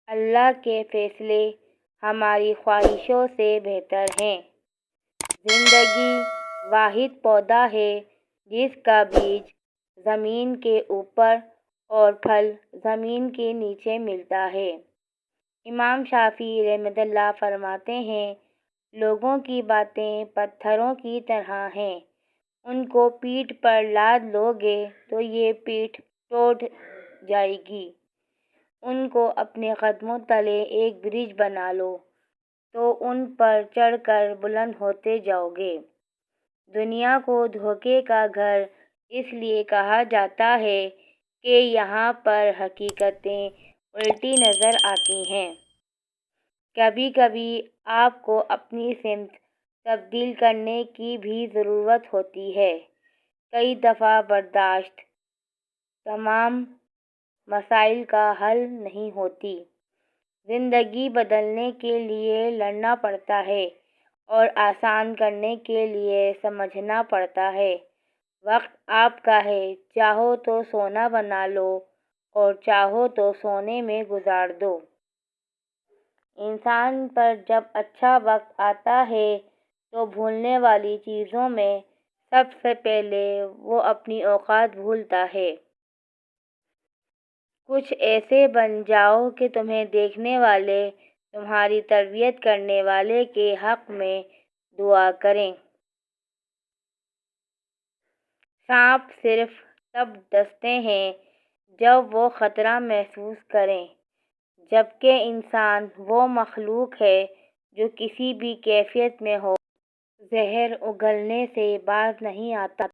اللہ کے فیصلے ہماری خواہشوں سے بہتر ہیں۔ زندگی واحد پودا ہے جس کا بیج زمین کے اوپر اور پھل زمین کے نیچے ملتا ہے۔ امام شافعی رحمۃ اللہ فرماتے ہیں، لوگوں کی باتیں پتھروں کی طرح ہیں، ان کو پیٹھ پر لاد لو گے تو یہ پیٹھ ٹوٹ جائے گی، ان کو اپنے قدموں تلے ایک برج بنا لو تو ان پر چڑھ کر بلند ہوتے جاؤ گے۔ دنیا کو دھوکے کا گھر اس لیے کہا جاتا ہے کہ یہاں پر حقیقتیں الٹی نظر آتی ہیں۔ کبھی کبھی آپ کو اپنی سمت تبدیل کرنے کی بھی ضرورت ہوتی ہے۔ کئی دفعہ برداشت تمام مسائل کا حل نہیں ہوتی۔ زندگی بدلنے کے لیے لڑنا پڑتا ہے اور آسان کرنے کے لیے سمجھنا پڑتا ہے۔ وقت آپ کا ہے، چاہو تو سونا بنا لو اور چاہو تو سونے میں گزار دو۔ انسان پر جب اچھا وقت آتا ہے تو بھولنے والی چیزوں میں سب سے پہلے وہ اپنی اوقات بھولتا ہے۔ کچھ ایسے بن جاؤ کہ تمہیں دیکھنے والے تمہاری تربیت کرنے والے کے حق میں دعا کریں۔ سانپ صرف تب ڈستے ہیں جب وہ خطرہ محسوس کریں، جبکہ انسان وہ مخلوق ہے جو کسی بھی کیفیت میں ہو، زہر اگلنے سے باز نہیں آتا۔